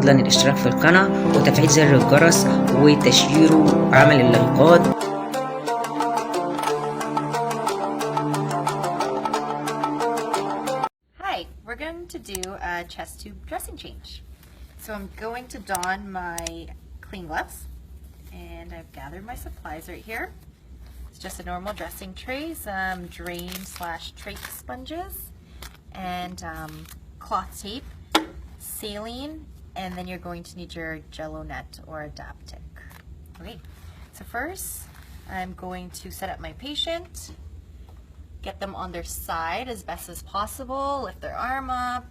فضلا الاشتراك في القناة وتفعيل زر الجرس وتشييره وعمل اللايكات. Hi, we're going to do a chest tube dressing change. So I'm going to don my clean gloves, and I've gathered my supplies right here. It's just a normal dressing tray, some drain/trach sponges, and cloth tape, saline, and then you're going to need your jello net or adaptic. Okay, so first I'm going to set up my patient, get them on their side as best as possible, lift their arm up,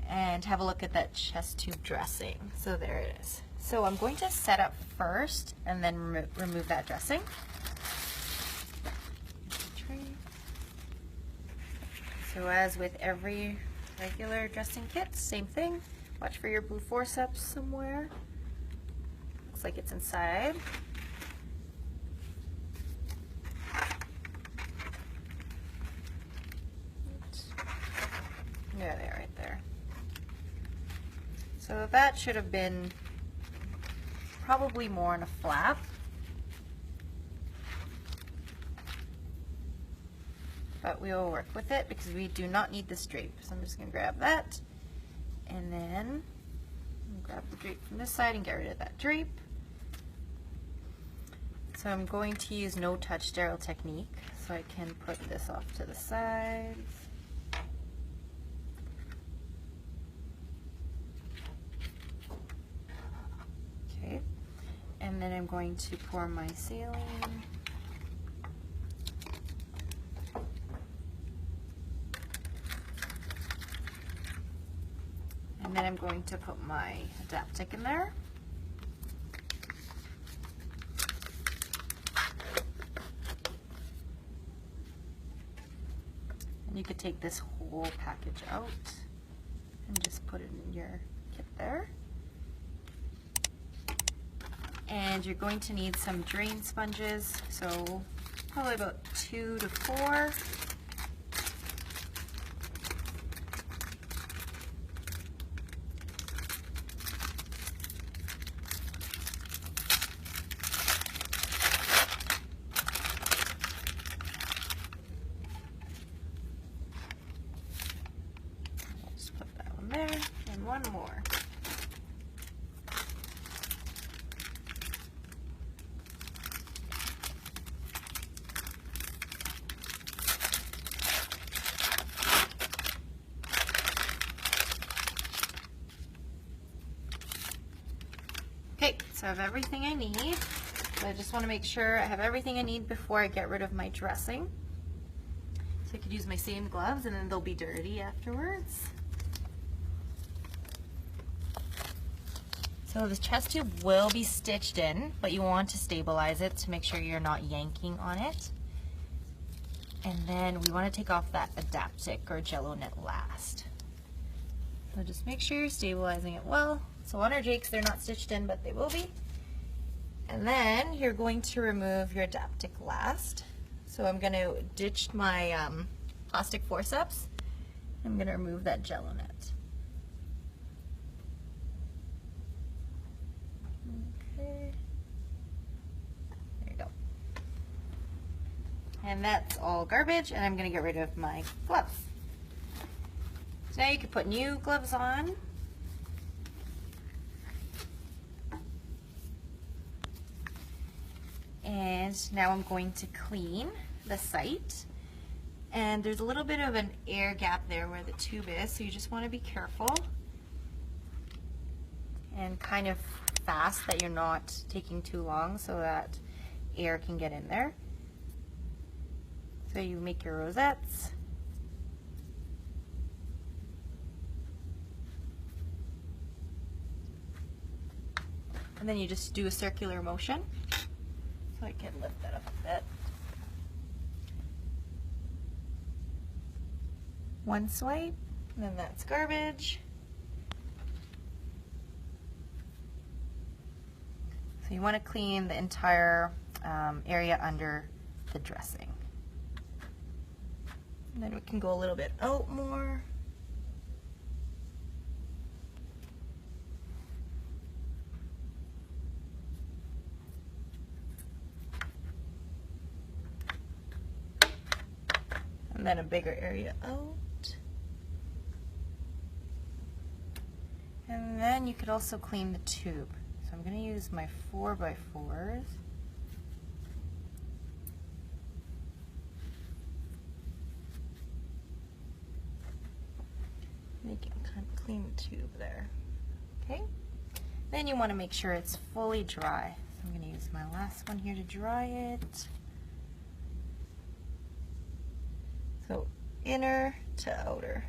and have a look at that chest tube dressing. So there it is. So I'm going to set up first and then remove that dressing. So as with every regular dressing kit, same thing. Watch for your blue forceps somewhere. Looks like it's inside. Yeah, they are right there. So that should have been probably more in a flap. But we will work with it because we do not need this drape. So I'm just going to grab that and then grab the drape from this side and get rid of that drape. So I'm going to use no touch sterile technique, so I can put this off to the sides. Okay, and then I'm going to pour my saline. And then I'm going to put my adaptic in there. And you could take this whole package out and just put it in your kit there. And you're going to need some drain sponges, so probably about 2 to 4. Just put that one there, and one more. Okay, so I have everything I need. So I just want to make sure I have everything I need before I get rid of my dressing. So I could use my same gloves and then they'll be dirty afterwards. So the chest tube will be stitched in, but you want to stabilize it to make sure you're not yanking on it. And then we want to take off that adaptic or jello net last. So just make sure you're stabilizing it well. So on our jakes, they're not stitched in, but they will be. And then you're going to remove your adaptic last. So I'm going to ditch my plastic forceps. I'm going to remove that jello net. Okay. There you go. And that's all garbage, and I'm going to get rid of my gloves. So now you can put new gloves on. And now I'm going to clean the site. And there's a little bit of an air gap there where the tube is, so you just want to be careful and kind of fast that you're not taking too long so that air can get in there. So you make your rosettes. And then you just do a circular motion. So I can lift that up a bit. One swipe, and then that's garbage. So you want to clean the entire area under the dressing. And then we can go a little bit out more. and then a bigger area out. And then you could also clean the tube. So I'm going to use my 4x4s. You can kind of clean the tube there. Okay. Then you want to make sure it's fully dry. So I'm going to use my last one here to dry it. So inner to outer.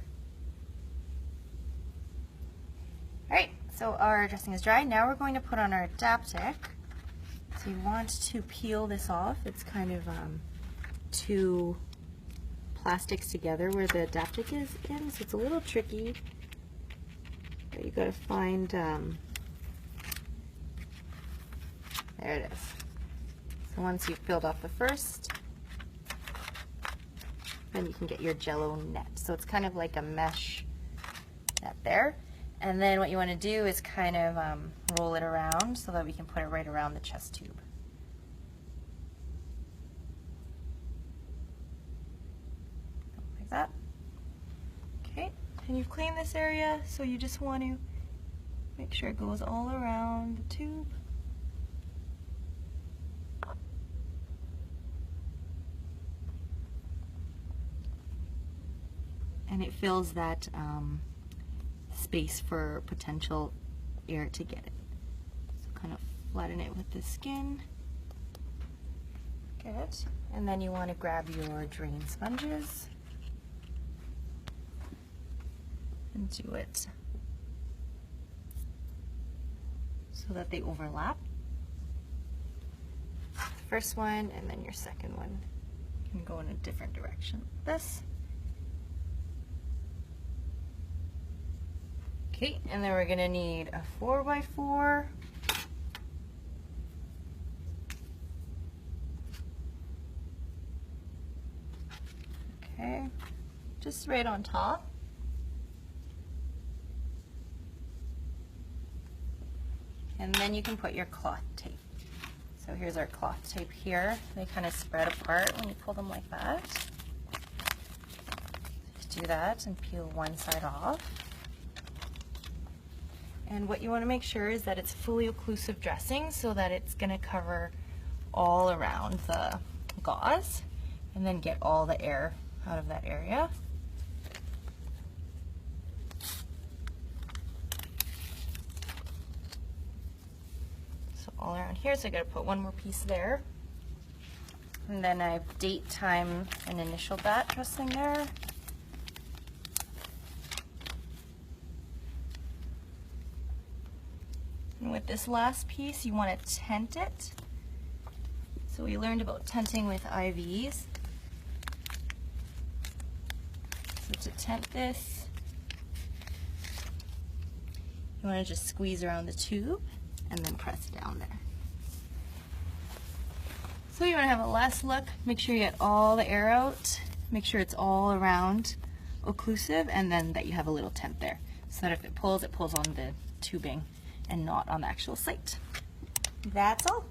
Alright, so our dressing is dry. Now we're going to put on our daptic. So you want to peel this off. It's kind of two plastics together where the daptic is in, so it's a little tricky. But you gotta find, there it is. So once you've peeled off the first, then you can get your jello net. So it's kind of like a mesh net there. And then what you want to do is kind of roll it around so that we can put it right around the chest tube. Like that. Okay, and you've cleaned this area, so you just want to make sure it goes all around the tube. And it fills that space for potential air to get it. So kind of flatten it with the skin. Good. And then you want to grab your drain sponges and do it so that they overlap. First one and then your second one can go in a different direction like this. Okay, and then we're going to need a 4x4. Okay, just right on top. And then you can put your cloth tape. So here's our cloth tape here. They kind of spread apart when you pull them like that. Just do that and peel one side off. And what you want to make sure is that it's fully occlusive dressing so that it's going to cover all around the gauze and then get all the air out of that area. So all around here, so I got to put one more piece there. And then I have date, time, and initial bat dressing there. And with this last piece, you want to tent it. So we learned about tenting with IVs. So to tent this, you want to just squeeze around the tube and then press down there. So you want to have a last look, make sure you get all the air out, make sure it's all around occlusive, and then that you have a little tent there. So that if it pulls on the tubing and not on the actual site. That's all.